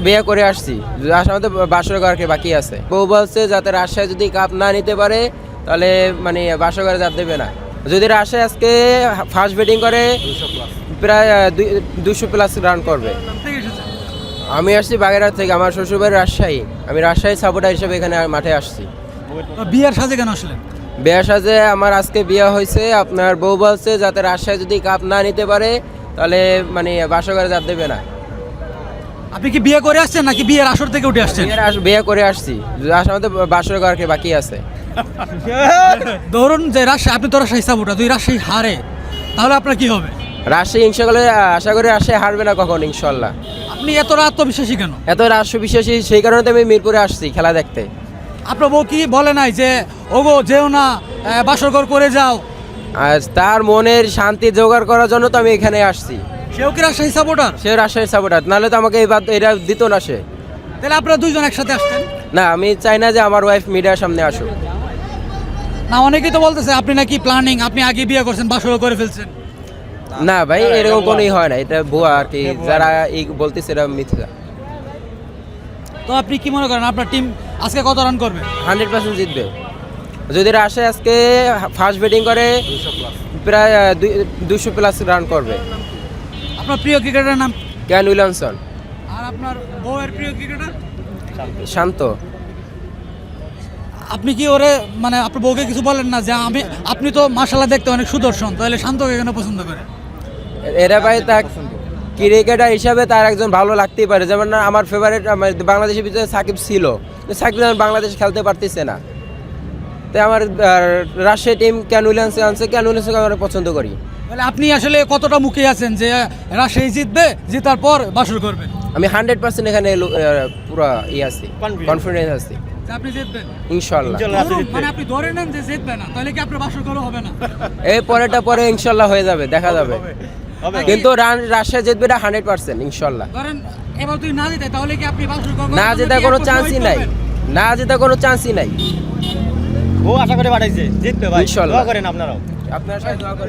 বিয়ে করে আসছি, আসার মধ্যে বাসর ঘরকে বাকি আছে। বউ বলছে যাতে রাজশাহী যদি কাপ না নিতে পারে তাহলে মানে বাসর ঘরে চাপ দেবে না। যদি রাজশাহী আজকে ফার্স্ট ব্যাটিং করে প্রায় 200+ রান করবে। আমি আসছি বাগেরহাট থেকে, আমার শ্বশুরবাড়ি রাজশাহী, আমি রাজশাহী সাপোর্টার হিসেবে এখানে মাঠে আসছি। বিয়ের সাজে কেন আসলেন? বিয়ের সাজে আমার আজকে বিয়ে হয়েছে, আপনার বউ বলছে যাতে রাজশাহী যদি কাপ না নিতে পারে তাহলে মানে বাসর ঘরে চাপ দেবে না। আপনি কি বিয়ে করে আসছেন নাকি বিয়ের আসর থেকে উঠে আসছেন? বিয়ে করে আসছি, আসার মধ্যে বাসর ঘরকে বাকি আছে। ধরুন যে রাজশাহী, আপনি তো রাজশাহী সাপোর্টার, যদি রাজশাহী হারে তাহলে আপনার কি হবে? রাজশাহী ইনশাল্লাহ, আশা করি রাজশাহী হারবে না কখন, ইনশাল্লাহ। আপনি এতটা আত্মবিশ্বাসী কেন? এত রাষ্ট্রবিশ্বাসী সেই কারণে তো আমি মিরপুরে আসছি খেলা দেখতে। আপনার বউ কি বলে নাই যে ওগো যেও না, বাসরঘর করে যাও? আর তার মনের শান্তি জোগাড় করার জন্য তো আমি এখানে আসছি। সেও কি রাজশাহী সাপোর্টার? সে রাজশাহী সাপোর্টার, নাহলে তো আমাকে এটা দিত না সে। তাহলে আপনারা দুইজন একসাথে আসতেন না, আমি চাই না যে আমার ওয়াইফ মিডিয়ার সামনে আসুক। না? অনেকেই তো বলতেছে আপনি নাকি প্ল্যানিং, আপনি আগে বিয়ে করছেন, বাসরঘর করে ফেলছেন। না ভাই, এরকম কোনোই হয় না, এটা ভুয়া আর কি, যারা এই বলতেছে এটা মিথ্যা। তো আপনি কি মনে করেন আপনার টিম আজকে কত রান করবে? 100% জিতবে। যদি রাজশাহী আজকে ফার্স্ট ব্যাটিং করে প্রায় 200+ রান করবে। আপনার প্রিয় ক্রিকেটারের নাম? Kane Williamson. আর আপনার বউয়ের প্রিয় ক্রিকেটার? শান্ত। আপনি কি ওরে মানে আপনার বউকে কিছু বলেন না যে আপনি তো মাশাআল্লাহ দেখতে অনেক সুদর্শন, তাহলে শান্তকে কেন পছন্দ করে? এরা ভাই তা ক্রিকেটার হিসাবে তার একজন ভালো লাগতেই পারে, যেমন আমার ফেভারিট বাংলাদেশের ভিতরে সাকিব ছিল, সাকিব বাংলাদেশ খেলতে পারতেছে না, তাই আমার রাজশাহী টিম কেন উইলিয়ামসকে আনছে, কেন উইলিয়ামসকে আমরা পছন্দ করি। তাহলে আপনি আসলে কতটা মুখে আছেন যে রাজশাহী জিতবে, জেতার পর বাসর করবে? আমি 100% এখানে পুরো আছি, কনফিডেন্স আছি যে আপনি জিতবেন ইনশাল্লাহ। মানে আপনি ধরে নেন যে জিতবে না, তাহলে কি আপনার বাসর করা হবে না? এই পরে ইনশাল্লাহ হয়ে যাবে, দেখা যাবে। কিন্তু রাজশাহী জিতবে এটা 100% ইনশাল্লাহ। ধরেন এবার তুই না জিতে, তাহলে কি আপনি বাসর করবেন? না জেতার কোনো চান্সই নাই, না জেতার কোনো চান্সই নাই। ও আশা করে পাঠাইছে জিতবে ভাই, ইনশাল্লাহ। দোয়া করেন আপনারাও। আপনার সাথে দোয়া করি।